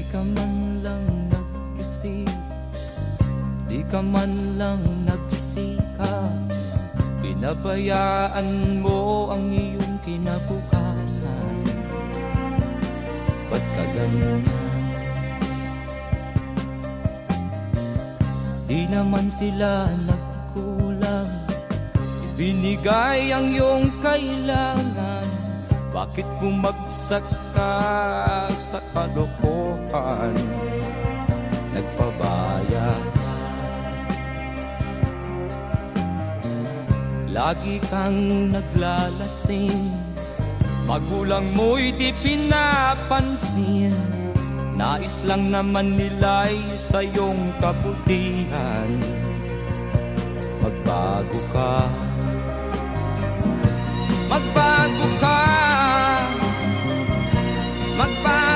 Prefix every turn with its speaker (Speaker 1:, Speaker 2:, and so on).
Speaker 1: ka man lang nag-isip, di ka man lang nagsikap, pinabayaan mo ang iyong kinabukasan. Ba't ka ganyan? Di naman sila nagkulang, ibinigay ang iyong kailangan. Bakit bumagsak ka sa kalokohan? Nagpabaya ka, lagi kang naglalasing, magulang mo'y di pinapansin. Nais lang naman nila'y sa iyong kabutihan. Magbago ka, magbago ka, magbago